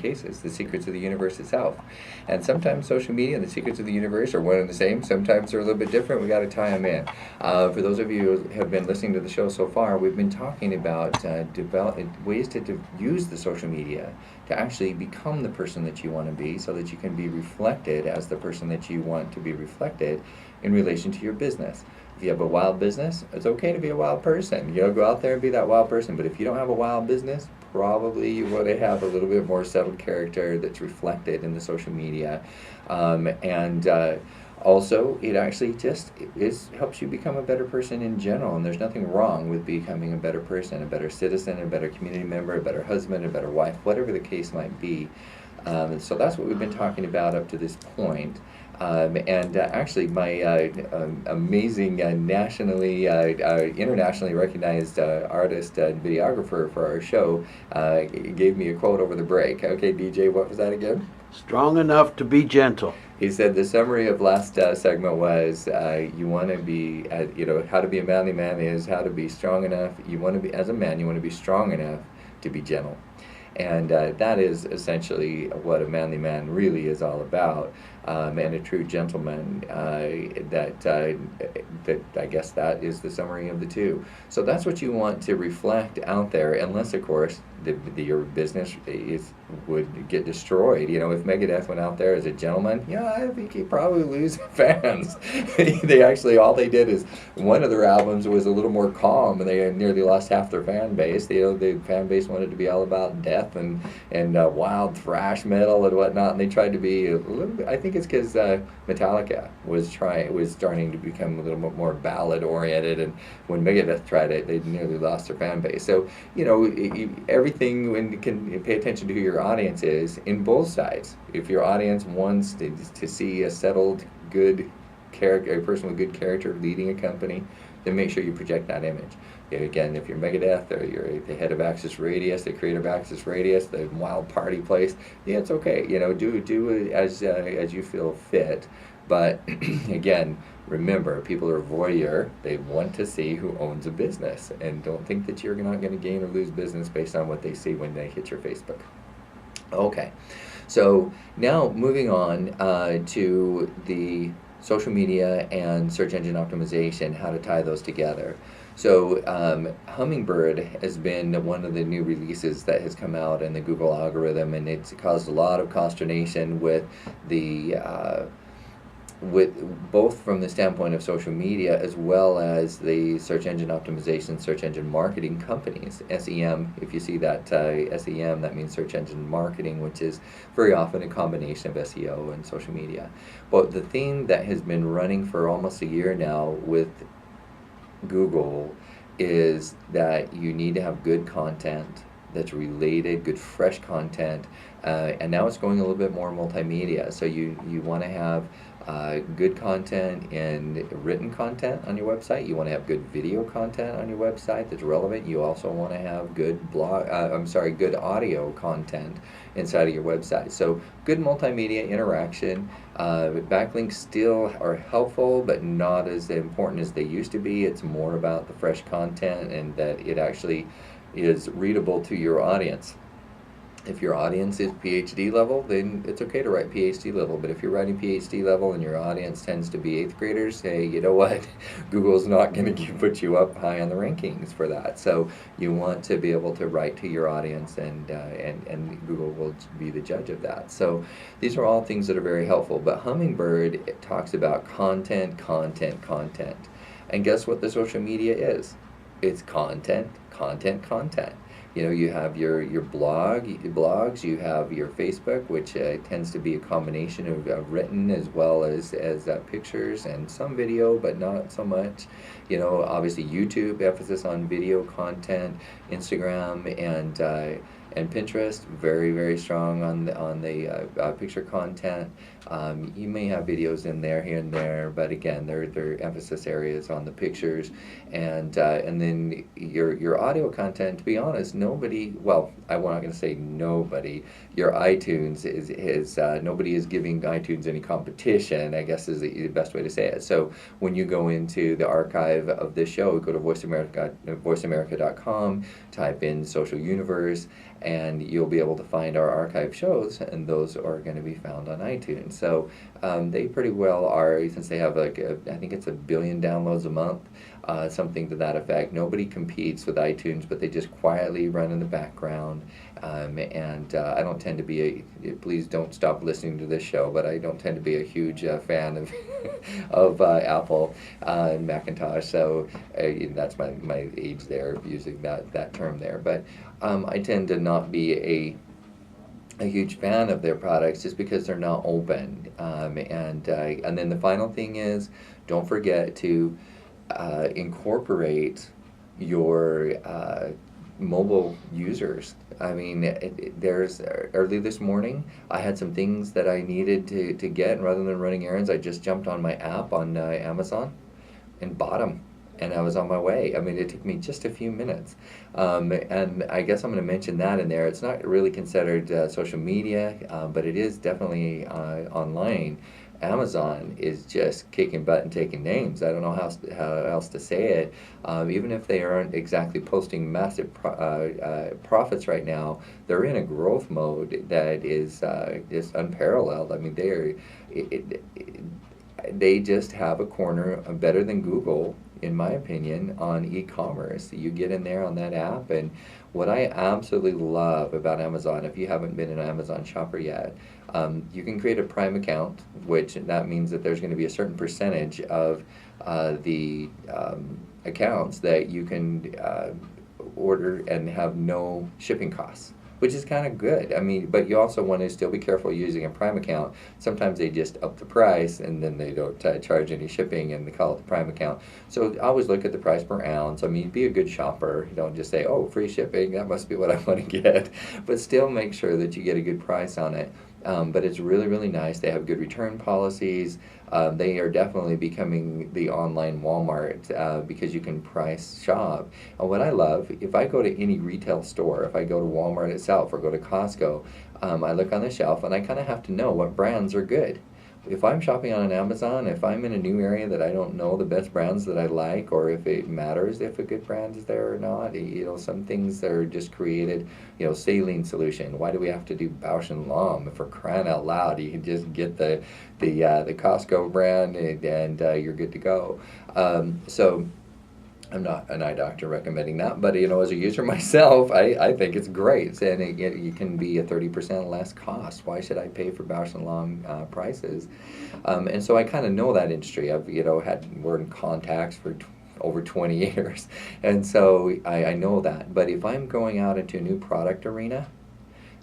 cases, the secrets of the universe itself. And sometimes social media and the secrets of the universe are one and the same. Sometimes they're a little bit different. We got to tie them in. For those of you who have been listening to the show so far, we've been talking about ways to use the social media to actually become the person that you want to be, so that you can be reflected as the person that you want to be reflected in relation to your business. If you have a wild business, it's okay to be a wild person. Go out there and be that wild person. But if you don't have a wild business, probably you want to have a little bit more settled character that's reflected in the social media. Also, it actually helps you become a better person in general. And there's nothing wrong with becoming a better person, a better citizen, a better community member, a better husband, a better wife, whatever the case might be. So that's what we've been talking about up to this point. Actually, my amazing internationally recognized artist and videographer for our show gave me a quote over the break. Okay, DJ, what was that again? Strong enough to be gentle. He said the summary of last segment was you want to be, how to be a manly man is how to be strong enough. You want to be, as a man, you want to be strong enough to be gentle. And that is essentially what a manly man really is all about, and a true gentleman. That I guess that is the summary of the two. So that's what you want to reflect out there, unless of course your business would get destroyed. If Megadeth went out there as a gentleman, I think he'd probably lose fans. All they did is one of their albums was a little more calm, and they nearly lost half their fan base. The fan base wanted to be all about death and wild thrash metal and whatnot, and they tried to be a little bit. I think it's because Metallica was starting to become a little bit more ballad oriented, and when Megadeth tried it, they nearly lost their fan base. So everything, when you can pay attention to who your audience is in both sides. If your audience wants to see a settled, good character, a person with good character leading a company, then make sure you project that image. Again, if you're Megadeth or you're the head of Axis Radius, the creator of Axis Radius, the wild party place, it's okay. Do it as you feel fit. But again, remember, people are voyeur. They want to see who owns a business, and don't think that you're not going to gain or lose business based on what they see when they hit your Facebook. Okay, so now moving on to the social media and search engine optimization, how to tie those together. So Hummingbird has been one of the new releases that has come out in the Google algorithm, and it's caused a lot of consternation with both from the standpoint of social media as well as the search engine optimization, search engine marketing companies. SEM, if you see that SEM, that means search engine marketing, which is very often a combination of SEO and social media. But the theme that has been running for almost a year now with Google is that you need to have good content that's related, good fresh content, and now it's going a little bit more multimedia. So you want to have good content and written content on your website. You want to have good video content on your website that's relevant. You also want to have good good audio content inside of your website. So good multimedia interaction. Backlinks still are helpful, but not as important as they used to be. It's more about the fresh content and that it actually is readable to your audience. If your audience is PhD level, then it's okay to write PhD level. But if you're writing PhD level and your audience tends to be 8th graders, hey, you know what? Google's not going to put you up high on the rankings for that. So you want to be able to write to your audience, and Google will be the judge of that. So these are all things that are very helpful. But Hummingbird talks about content. And guess what the social media is? It's content. You have your blogs, you have your Facebook, which tends to be a combination of written as well as pictures and some video, but not so much. Obviously YouTube, emphasis on video content, Instagram and Pinterest, very, very strong on the picture content. You may have videos in there here and there, but again, their emphasis areas on the pictures, and then your audio content. To be honest, nobody. Well, I'm not going to say nobody. Your iTunes is nobody is giving iTunes any competition, I guess is the best way to say it. So when you go into the archive of this show, go to voiceamerica.com, type in Social Universe, and you'll be able to find our archive shows, and those are going to be found on iTunes. So they pretty well are, since they have like I think it's 1 billion downloads a month, something to that effect. Nobody competes with iTunes, but they just quietly run in the background. And I don't tend to be please don't stop listening to this show, but I don't tend to be a huge fan of of Apple and Macintosh. So that's my age there, using that term there. But I tend to not be a huge fan of their products just because they're not open. And then the final thing is, don't forget to incorporate your mobile users. I mean, there's early this morning, I had some things that I needed to get, and rather than running errands, I just jumped on my app on Amazon and bought them. And I was on my way. I mean, it took me just a few minutes. And I guess I'm going to mention that in there. It's not really considered social media, but it is definitely online. Amazon is just kicking butt and taking names. I don't know how else to say it. Even if they aren't exactly posting massive profits right now, they're in a growth mode that is just unparalleled. I mean, they just have a corner better than Google, in my opinion, on e-commerce. You get in there on that app, and what I absolutely love about Amazon, if you haven't been an Amazon shopper yet, you can create a Prime account, which that means that there's going to be a certain percentage of the accounts that you can order and have no shipping costs, which is kind of good. I mean, but you also want to still be careful using a Prime account. Sometimes they just up the price and then they don't charge any shipping, and they call it the Prime account. So always look at the price per ounce. I mean, be a good shopper. You don't just say, oh, free shipping, that must be what I want to get. But still make sure that you get a good price on it. But it's really, really nice. They have good return policies. They are definitely becoming the online Walmart because you can price shop. And what I love, if I go to any retail store, if I go to Walmart itself or go to Costco, I look on the shelf and I kind of have to know what brands are good. If I'm shopping on an Amazon, if I'm in a new area that I don't know the best brands that I like, or if it matters if a good brand is there or not, some things that are just created, saline solution. Why do we have to do Bausch and Lomb? For crying out loud, you can just get the Costco brand and you're good to go. So I'm not an eye doctor recommending that, but as a user myself, I think it's great, and you can be a 30% less cost. Why should I pay for Bausch and Lomb prices? And so I kind of know that industry. I've had worn contacts for over 20 years, and so I know that. But if I'm going out into a new product arena,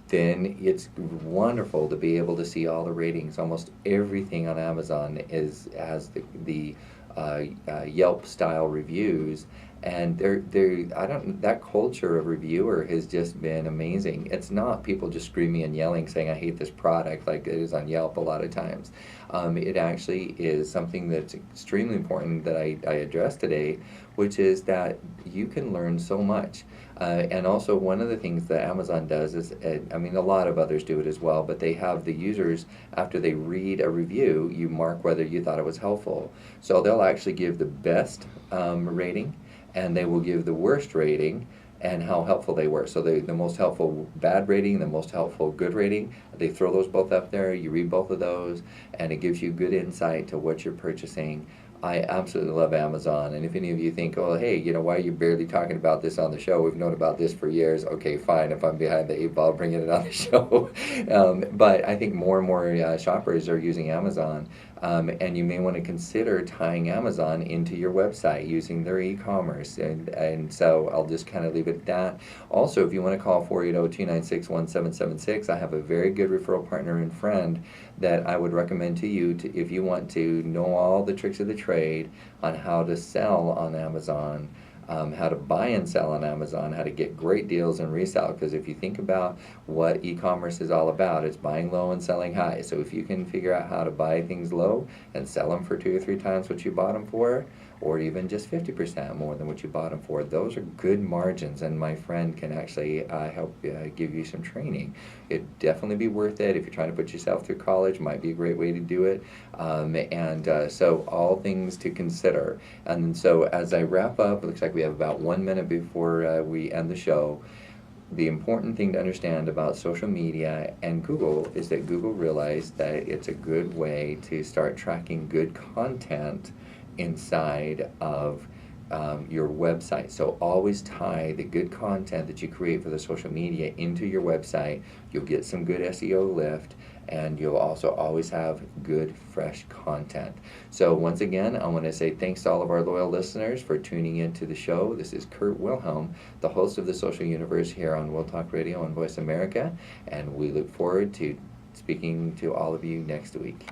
then it's wonderful to be able to see all the ratings. Almost everything on Amazon has the Yelp style reviews, and that culture of reviewer has just been amazing. It's not people just screaming and yelling saying I hate this product like it is on Yelp a lot of times. It actually is something that's extremely important that I addressed today, which is that you can learn so much. And also, one of the things that Amazon does is, a lot of others do it as well, but they have the users, after they read a review, you mark whether you thought it was helpful. So they'll actually give the best rating, and they will give the worst rating and how helpful they were. So the most helpful bad rating, the most helpful good rating, they throw those both up there, you read both of those, and it gives you good insight to what you're purchasing. I absolutely love Amazon, and if any of you think, oh, hey, why are you barely talking about this on the show? We've known about this for years. Okay, fine. If I'm behind the eight ball, bringing it on the show. But I think more and more shoppers are using Amazon, and you may want to consider tying Amazon into your website using their e-commerce. And so I'll just kind of leave it at that. Also, if you want to call 480-296-1776, I have a very good referral partner and friend that I would recommend to you if you want to know all the tricks of the trade on how to sell on Amazon. how to buy and sell on Amazon, how to get great deals and resell. Because if you think about what e-commerce is all about, it's buying low and selling high. So if you can figure out how to buy things low and sell them for 2 or 3 times what you bought them for, or even just 50% more than what you bought them for, those are good margins, and my friend can actually help give you some training. It'd definitely be worth it if you're trying to put yourself through college. Might be a great way to do it. So all things to consider. And so as I wrap up, it looks like we have about 1 minute before we end the show. The important thing to understand about social media and Google is that Google realized that it's a good way to start tracking good content inside of your website. So always tie the good content that you create for the social media into your website. You'll get some good SEO lift, and you'll also always have good, fresh content. So once again, I want to say thanks to all of our loyal listeners for tuning into the show. This is Kurt Wilhelm, the host of the Social Universe here on Will Talk Radio and Voice America, and we look forward to speaking to all of you next week.